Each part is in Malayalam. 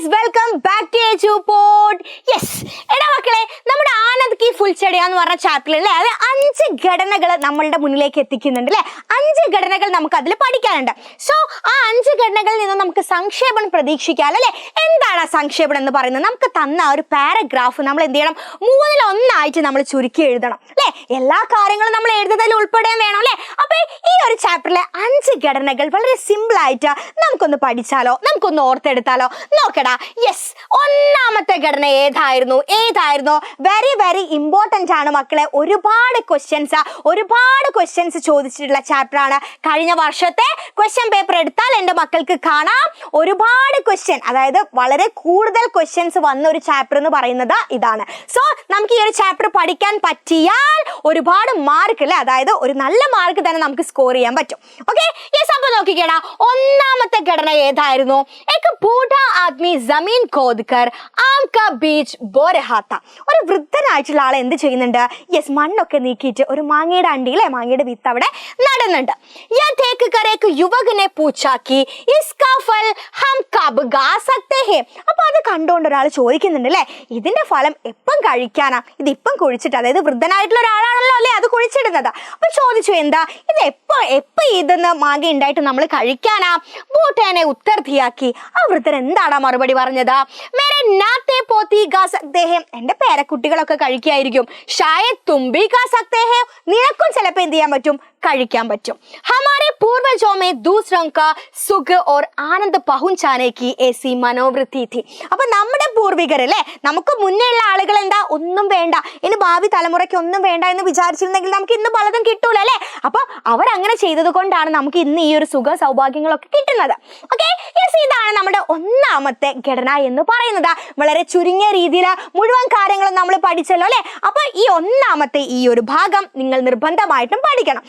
Guys, welcome back to Edupod. Yes, എടാ മക്കളെ, നമ്മുടെ ആനന്ദ് കി ഫുൾ സ്റ്റഡി എന്ന് പറഞ്ഞ ചാപ്റ്ററിൽ അല്ലേ, അത് 5 ഘടനകൾ നമ്മളുടെ മുന്നിലേക്ക് എത്തിക്കുന്നുണ്ട് അല്ലേ. 5 ഘടനകൾ നമുക്ക് അതിൽ പഠിക്കാനുണ്ട്. സോ ആ 5 ഘടനകളിൽ നിന്ന് നമുക്ക് സംക്ഷേപണം പ്രതീക്ഷിക്കാം അല്ലേ. എന്താണ് ആ സംക്ഷേപണം എന്ന് പറയുന്നത്? നമുക്ക് തന്ന ഒരു പാരഗ്രാഫ് നമ്മൾ എന്ത് ചെയ്യണം, 3-1 നമ്മൾ ചുരുക്കി എഴുതണം അല്ലേ. എല്ലാ കാര്യങ്ങളും നമ്മൾ എഴുതുന്നതിൽ ഉൾപ്പെടാൻ വേണം അല്ലേ. അപ്പൊ ഈ ഒരു ചാപ്റ്ററിലെ 5 ഘടനകൾ വളരെ സിമ്പിൾ ആയിട്ട് നമുക്കൊന്ന് പഠിച്ചാലോ, നമുക്കൊന്ന് ഓർത്തെടുത്താലോ. നോക്കടാ, യെസ്, ഒന്നാമത്തെ ഘടന ഏതായിരുന്നു? വെരി വെരി ഇമ്പോർട്ടന്റ് ആണ് മക്കളെ. ഒരുപാട് ക്വസ്റ്റ്യൻസ് ചോദിച്ചിട്ടുള്ള ചാപ്റ്റർ ആണ്. കഴിഞ്ഞ വർഷത്തെ ക്വസ്റ്റ്യൻ പേപ്പർ എടുത്താൽ എൻ്റെ മക്കൾക്ക് കാണാം, ഒരുപാട് ക്വസ്റ്റ്യൻ, അതായത് വളരെ കൂടുതൽ ക്വസ്റ്റ്യൻസ് വന്ന ഒരു ചാപ്റ്റർ എന്ന് പറയുന്നത് ഇതാണ്. സോ നമുക്ക് ഈ ഒരു ചാപ്റ്റർ പഠിക്കാൻ പറ്റിയാൽ ഒരുപാട് മാർക്ക് അല്ലേ, അതായത് ഒരു നല്ല മാർക്ക് തന്നെ നമുക്ക് സ്കോർ ചെയ്യാൻ പറ്റും. Okay, yes. അപ്പൊ നോക്കിക്കേടാ, ഒന്നാമത്തെ ഘടന ഏതായിരുന്നു? ആദ്മി ജമീൻ കോദ്കർ ആം കാ ബീജ് ബോ രഹാ താ. ഒരു വൃദ്ധനായിട്ടുള്ള ആൾ എന്ത് ചെയ്യുന്നുണ്ട്? യെസ്, മണ്ണൊക്കെ നീക്കിയിട്ട് ഒരു മാങ്ങയുടെ അണ്ടി അല്ലേ, മാങ്ങയുടെ വിത്ത് അവിടെ നടുന്നുണ്ട്. യുവകനെ പൂച്ചാക്കി ഇസ്കാ ഫൽ ഹം കബ് ഗാ സക്തേ ഹേ. അപ്പൊ അത് കണ്ടുകൊണ്ട് ഒരാൾ ചോദിക്കുന്നുണ്ട് അല്ലേ, ഇതിന്റെ ഫലം എപ്പം കഴിക്കാനാ? ഇത് ഇപ്പം കുഴിച്ചിട്ട്, അതായത് വൃദ്ധനായിട്ടുള്ള ഒരാളാണല്ലോ അല്ലേ അത് കുഴിച്ചിടുന്നത്. അപ്പൊ ചോദിച്ചു, എന്താ ഇത് എപ്പോ ഇതെന്ന് മാങ്ങ ഉണ്ടായിട്ട് നമ്മൾ കഴിക്കാനാ? ബൂട്ടേനെ ഉത്തർത്തിയാക്കി. ആ വൃദ്ധൻ എന്താണ് മറുപടി പറഞ്ഞത്? മേരെ നാത്തെ പോത്തി ഗാ സക്തേ ഹേ. എന്റെ പേരക്കുട്ടികളൊക്കെ കഴിക്കായിരിക്കും. ഷായത് തും ഭി ഗാ സക്തേ ഹേ. നിനക്കും ചിലപ്പോൾ എന്ത് ചെയ്യാൻ പറ്റും, കഴിക്കാൻ പറ്റും. ഹമാരെ പൂർവജോ മേ ദൂസരോं का सुख और आनंद पहुंचाने की ऐसी മനോവൃത്തി थी. അപ്പൊ നമ്മുടെ പൂർവികരല്ലേ, നമുക്ക് മുന്നേ ഉള്ള ആളുകൾ എന്താ, ഒന്നും വേണ്ട, ഇനി ഭാവി തലമുറയ്ക്ക് ഒന്നും വേണ്ട എന്ന് വിചാരിച്ചിരുന്നെങ്കിൽ നമുക്ക് ഇന്ന് പലതും കിട്ടൂല അല്ലേ. അപ്പൊ അവരങ്ങനെ ചെയ്തത് കൊണ്ടാണ് നമുക്ക് ഇന്ന് ഈ ഒരു സുഖ സൗഭാഗ്യങ്ങളൊക്കെ കിട്ടുന്നത്. ഓക്കെ, യെസ്, ഇതാണ് നമ്മുടെ ഒന്നാമത്തെ ഘടന എന്ന് പറയുന്നത്. വളരെ ചുരുങ്ങിയ രീതിയിൽ മുഴുവൻ കാര്യങ്ങളും നമ്മൾ പഠിച്ചല്ലോ അല്ലെ. അപ്പൊ ഈ ഒന്നാമത്തെ ഈ ഒരു ഭാഗം നിങ്ങൾ നിർബന്ധമായിട്ടും പഠിക്കണം.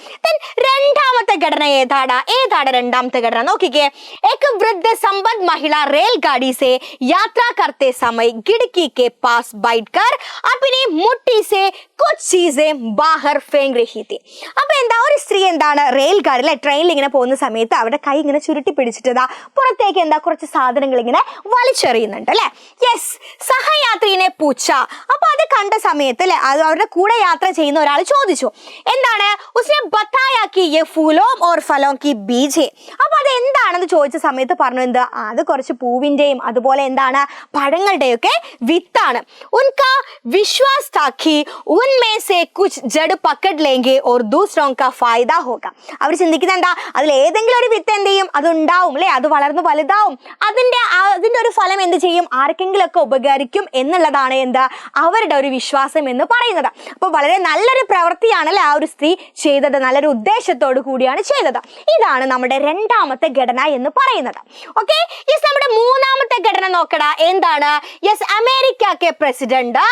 രണ്ടാമത്തെ ഘടന ഏതാണ് രണ്ടാമത്തെ ഘടന? നോക്കിക്കേ, एक वृद्ध संबद्ध महिला रेलगाड़ी से यात्रा करते समय खिड़की के पास बैठकर अपनी मुट्ठी से कुछ चीजें बाहर फेंक रही थी. അപ്പൊ എന്താ, ഒരു സ്ത്രീ എന്താണ് റെയിൽഗാഡിയിലെ ട്രെയിനിൽ ഇങ്ങനെ പോകുന്ന സമയത്ത് അവരുടെ കൈ ഇങ്ങനെ ചുരുട്ടി പിടിച്ചിട്ട് പുറത്തേക്ക് എന്താ കുറച്ച് സാധനങ്ങൾ ഇങ്ങനെ വലിച്ചെറിയുന്നുണ്ട് അല്ലെ. യെസ്, സഹയാത്രിനെ പൂച്ച. അപ്പൊ അത് കണ്ട സമയത്ത് അല്ലെ, അത് അവരുടെ കൂടെ യാത്ര ചെയ്യുന്ന ഒരാൾ ചോദിച്ചു, എന്താണ്? ഉസ്നെ ബത്തായാ കി യേ ഫൂലോ ഓർ ഫലോ കി ബീജ് ഹേ. അപ്പൊ അത് എന്താണെന്ന് ചോദിച്ച സമയത്ത് പറഞ്ഞു, എന്താ, അത് കുറച്ച് പൂവിന്റെയും അതുപോലെ എന്താണ് പഴങ്ങളുടെയൊക്കെ വിത്താണ്. ഉൻകാ വിശ്വാസ് താക്കി ഉൻമേ സേ കുച്ച് ജഡ് പക്കഡ് ലേങ്കെ ഓർ ദൂസരോं का फायदा होगा. അവർ ചിന്തിക്കുന്നത് എന്താ, അതിൽ ഏതെങ്കിലും ഒരു വിത്ത് എന്ത് ചെയ്യും, അത് ഉണ്ടാവും അല്ലെ, അത് വളർന്ന് വലുതാവും, അതിന്റെ ഒരു ഫലം എന്ത് ചെയ്യും, ആർക്കെങ്കിലും ഒക്കെ ഉപകരിക്കും എന്നുള്ളതാണ് എന്താ അവരുടെ ഒരു വിശ്വാസം എന്ന് പറയുന്നത്. അപ്പൊ വളരെ നല്ലൊരു പ്രവൃത്തിയാണ് അല്ലെ ആ ഒരു സ്ത്രീ ചെയ്തത്, നല്ലൊരു ഉദ്ദേശത്തോടു കൂടിയാണ് ചെയ്തത്. ഇതാണ് നമ്മുടെ രണ്ടാമത്തെ ഘടന എന്ന് പറയുന്നത്. ഓക്കെ, യെസ്, നമ്മുടെ മൂന്നാമത്തെ ഘടന നോക്കടാ, എന്താണ്? യെസ്, അമേരിക്ക കെ പ്രസിഡന്റ്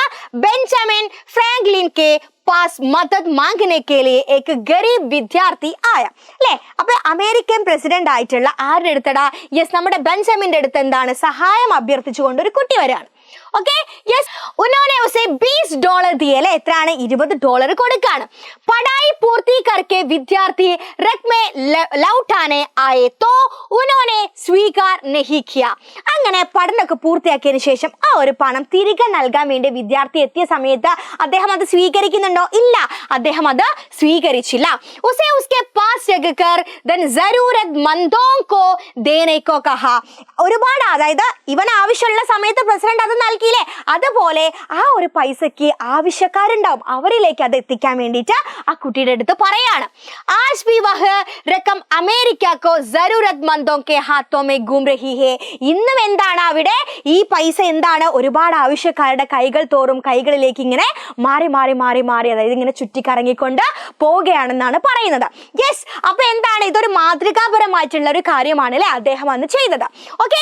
ബെഞ്ചമിൻ ഫ്രാങ്ക്ലിൻ കെ പാസ് മദദ് മാംഗനെ കെ ലിയെ ഏക് ഗരീബ് വിദ്യാർത്ഥി ആയ അല്ലേ. അപ്പൊ അമേരിക്കൻ പ്രസിഡന്റ് ആയിട്ടുള്ള ആരുടെ അടുത്തടാ? യെസ്, നമ്മുടെ ബെഞ്ചമിന്റെ അടുത്ത് എന്താണ് സഹായം അഭ്യർത്ഥിച്ചുകൊണ്ട് ഒരു കുട്ടി വരാണ്. ഓക്കെ, യെസ്, ഉന്നോനെ ഉസേ $20 ദിയെ അല്ലെ. എത്രയാണ്? $20 കൊടുക്കാണ്. പഠായി പൂർത്തി കർക്കെ വിദ്യാർത്ഥി റഖ്മെ ലൗട്ടാനെ ആയേ തോ ഉന്നോനെ സ്വീകാർ നഹി കിയ. അങ്ങനെ പഠനമൊക്കെ പൂർത്തിയാക്കിയതിനു ശേഷം ആ ഒരു പണം തിരികെ നൽകാൻ വേണ്ടി വിദ്യാർത്ഥി എത്തിയ സമയത്ത് അദ്ദേഹം അത് സ്വീകരിക്കുന്നുണ്ടോ? ഇല്ല, അദ്ദേഹം അത് സ്വീകരിച്ചില്ല. ഉസേ ഉസ്കെ പാസ് രഖ്കർ ദൻ ജറൂരത് മന്ദോं को देने को कहा. ഒരുപാട്, അതായത് ഇവൻ ആവശ്യമുള്ള സമയത്ത് പ്രസിഡന്റ് അത് നൽകിയില്ലേ, അതുപോലെ ആ ഒരു പൈസക്ക് ആവശ്യക്കാരുണ്ടാവും, അവരിലേക്ക് അത് എത്തിക്കാൻ വേണ്ടിയിട്ട് ആ കുട്ടിയുടെ അടുത്ത് പറയാണ്. ആജ് ഭി വഹ് രഖം അമേരിക്കക്കോ ജറൂരത് മന്ദോं के हाथों में घूम रही है. ഇന്നും എന്താണ് അവിടെ ഈ പൈസ എന്താണ് ഒരുപാട് ആവശ്യക്കാരുടെ കൈകളിലേക്ക് ഇങ്ങനെ മാറി അതായത് ഇങ്ങനെ ചുറ്റിക്കറങ്ങിക്കൊണ്ട് പോവുകയാണെന്നാണ് പറയുന്നത്. യെസ്, അപ്പൊ എന്താണ്, ഇതൊരു മാതൃകാപരമായിട്ടുള്ള ഒരു കാര്യമാണ് അല്ലെ അദ്ദേഹം അന്ന് ചെയ്തത്. ഓക്കെ,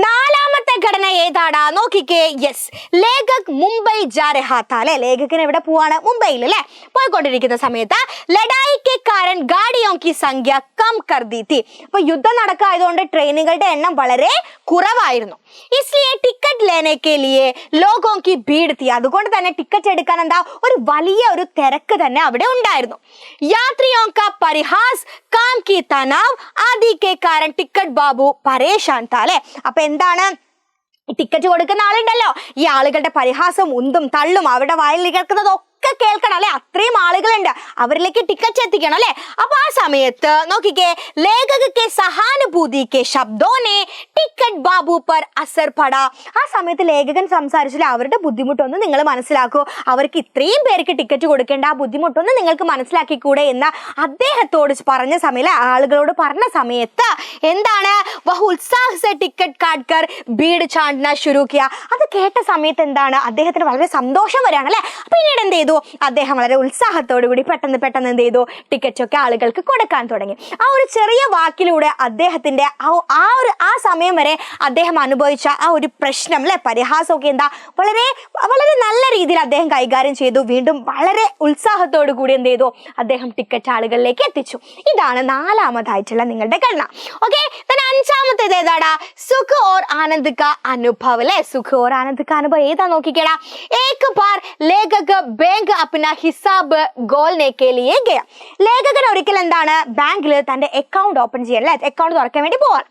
നാലാമത്തെ ഘടന ഏതാടാ? നോക്കിക്കേ, യെസ്, ലേഖക് മുംബൈ ജാ രഹാ താ അല്ലെ. ലേഖകൻ എവിടെ പോവാണ്? മുംബൈയിൽ അല്ലെ. പോയിക്കൊണ്ടിരിക്കുന്ന സമയത്ത് ലഡായി കെ കാരൻ ഗാഡിയോं की संख्या कम कर दी थी. അപ്പൊ യുദ്ധം നടക്കായതുകൊണ്ട് ട്രെയിനുകളുടെ എണ്ണം വളരെ കുറവായിരുന്നു. इसलिए टिकट लेने के लिए लोगों की भीड़ थी. അതുകൊണ്ട് തന്നെ ടിക്കറ്റ് എടുക്കാൻ എന്താ ഒരു വലിയ ഒരു തിരക്ക് തന്നെ അവിടെ ഉണ്ടായിരുന്നു. यात्रियों का परिहास काम की तनाव आदि के कारण टिकट बाबू परेशान था അല്ലെ. അപ്പൊ എന്താണ് ടിക്കറ്റ് കൊടുക്കുന്ന ആളുണ്ടല്ലോ, ഈ ആളുകളുടെ പരിഹാസം ഉന്തും തള്ളും അവരുടെ വായിൽ കേൾക്കുന്നതൊക്കെ കേൾക്കണം അല്ലെ, അത്രയും ആളുകളുണ്ട്, അവരിലേക്ക് ടിക്കറ്റ് എത്തിക്കണം അല്ലെ. അപ്പൊ ആ സമയത്ത് നോക്കിക്കേ, ലേഖകക്കെ സഹാനുഭൂതി കെ ശബ്ദോനെ ടിക്കറ്റ് ബാബു പർ അസർ പട. ആ സമയത്ത് ലേഖകൻ സംസാരിച്ചില്ല, അവരുടെ ബുദ്ധിമുട്ടൊന്ന് നിങ്ങൾ മനസ്സിലാക്കൂ, അവർക്ക് ഇത്രയും പേർക്ക് ടിക്കറ്റ് കൊടുക്കേണ്ട ആ ബുദ്ധിമുട്ടൊന്ന് നിങ്ങൾക്ക് മനസ്സിലാക്കിക്കൂടെ എന്ന് അദ്ദേഹത്തോട് പറഞ്ഞ സമയത്ത്, ആളുകളോട് പറഞ്ഞ സമയത്ത് എന്താണ്, വഹു ഉത്സാഹ ടിക്കറ്റ് കാട്ട്കർ ഭീഡ് ചാണ്ട്ന ശുരു കിയ. അത് കേട്ട സമയത്ത് എന്താണ്, അദ്ദേഹത്തിന് വളരെ സന്തോഷം വരികയാണ് അല്ലെ. പിന്നീട് എന്ത് ചെയ്തു, അദ്ദേഹം വളരെ ഉത്സാഹത്തോടു കൂടി പെട്ടെന്ന് എന്ത് ചെയ്തു, ടിക്കറ്റ് ഒക്കെ ആളുകൾക്ക് കൊടുക്കാൻ തുടങ്ങി. ആ ഒരു ചെറിയ വാക്കിലൂടെ അദ്ദേഹത്തിന്റെ ആ സമയം വരെ അദ്ദേഹം അനുഭവിച്ച ആ ഒരു പ്രശ്നം അല്ലെ, പരിഹാസമൊക്കെ എന്താ വളരെ വളരെ നല്ല രീതിയിൽ അദ്ദേഹം കൈകാര്യം ചെയ്തു. വീണ്ടും വളരെ ഉത്സാഹത്തോടു കൂടി എന്ത് ചെയ്തു, അദ്ദേഹം ടിക്കറ്റ് ആളുകളിലേക്ക് എത്തിച്ചു. ഇതാണ് നാലാമതായിട്ടുള്ള നിങ്ങളുടെ ഘടന. ഓക്കെ, അഞ്ചാമത്തേത് ഏതാടാ, സുഖ് ഓർ ആനന്ദ് കാ അനുഭവ് അല്ലെ. സുഖ് ഓർ ആനന്ദ് കാ അനുഭവ് ഏതാ നോക്കിക്കേടാ. ഏക് ബാർ ലേഖക ബാങ്ക് അപ്ന ഹിസാബ് ഖോൽനെ കെ ലിയെ ഗയ. ലേഖകൻ ഒരിക്കൽ എന്താണ്, ബാങ്കിൽ തന്റെ അക്കൗണ്ട് ഓപ്പൺ ചെയ്യാൻ അല്ലെ, അക്കൗണ്ട് തുറക്കാൻ വേണ്ടി പോവാൻ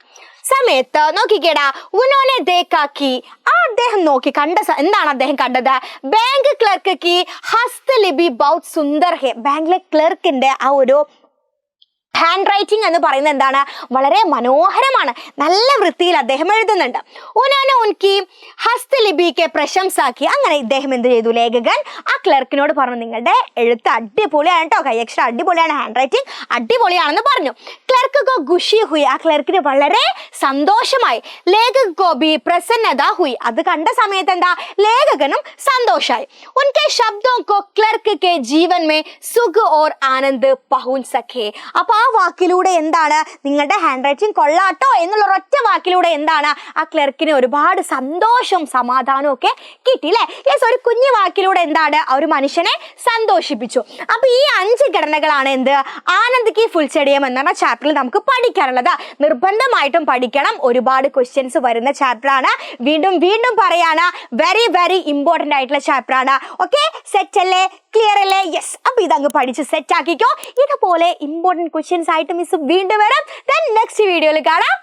സമയത്ത് നോക്കിക്കേടാ, ഉനോനെ ദേക്കാക്കി. അദ്ദേഹം നോക്കി കണ്ട എന്താണ് അദ്ദേഹം കണ്ടത്, ബാങ്ക് ക്ലർക്ക് കി ഹസ്തലിപി ബൗത്ത് സുന്ദർ ഹെ. ബാങ്കിലെ ക്ലർക്കിന്റെ ആ ഒരു ഹാൻഡ് റൈറ്റിംഗ് എന്ന് പറയുന്നത് എന്താണ്, വളരെ മനോഹരമാണ്, നല്ല വൃത്തിയിൽ അദ്ദേഹം എഴുതുന്നുണ്ട്. ഉനാനെ ഉൻകി ഹസ്തലിപിക്ക് പ്രശംസാക്കി. അങ്ങനെ ഇദ്ദേഹം എന്ത് ചെയ്തു, ലേഖകൻ ആ ക്ലർക്കിനോട് പറഞ്ഞു, നിങ്ങളുടെ എഴുത്ത് അടിപൊളിയാണ് കേട്ടോ, കൈയക്ഷരം അടിപൊളിയാണ്, ഹാൻഡ് റൈറ്റിംഗ് അടിപൊളിയാണെന്ന് പറഞ്ഞു. ക്ലർക്ക് കോ ഖുഷി ഹുയി. ആ ക്ലർക്കിന് വളരെ സന്തോഷമായി. ലേഖക കോ ബി പ്രസന്നത ഹുയി. അത് കണ്ട സമയത്ത് എന്താ, ലേഖകനും സന്തോഷമായി. ഉൻകെ ശബ്ദോं को क्लर्क के जीवन में सुख और आनंद पहुंच सके. അപ്പൊ ആ വാക്കിലൂടെ എന്താണ്, നിങ്ങളുടെ ഹാൻഡ് റൈറ്റിംഗ് കൊള്ളാട്ടോ എന്നുള്ള ഒരൊറ്റ വാക്കിലൂടെ എന്താണ്, ആ ക്ലർക്കിന് ഒരുപാട് സന്തോഷവും സമാധാനവും ഒക്കെ കിട്ടി അല്ലെ. യെസ്, ഒരു കുഞ്ഞു വാക്കിലൂടെ എന്താണ്, ആ ഒരു മനുഷ്യനെ സന്തോഷിപ്പിച്ചു. അപ്പൊ ഈ 5 ഘടനകളാണ് എന്ത്, ആനന്ദ് കി ഫുൽച്ചെടിയം എന്ന ചാപ്റ്ററിൽ നമുക്ക് പഠിക്കാനുള്ളത്. നിർബന്ധമായിട്ടും പഠിക്കണം, ഒരുപാട് ക്വസ്റ്റ്യൻസ് വരുന്ന ചാപ്റ്റർ ആണ്. വീണ്ടും പറയാണ്, വെരി വെരി ഇമ്പോർട്ടന്റ് ആയിട്ടുള്ള ചാപ്റ്റർ ആണ്. ഓക്കെ, സെറ്റ് അല്ലേ, ക്ലിയർ അല്ലേ? യെസ്, അപ്പൊ ഇതങ്ങ് പഠിച്ച് സെറ്റ് ആക്കിക്കോ. ഇതുപോലെ ഇമ്പോർട്ടന്റ് ക്വസ്റ്റ്യൻസ് ആയിട്ട് മിസ് വീണ്ടും വരാം. നെക്സ്റ്റ് വീഡിയോയിൽ കാണാം.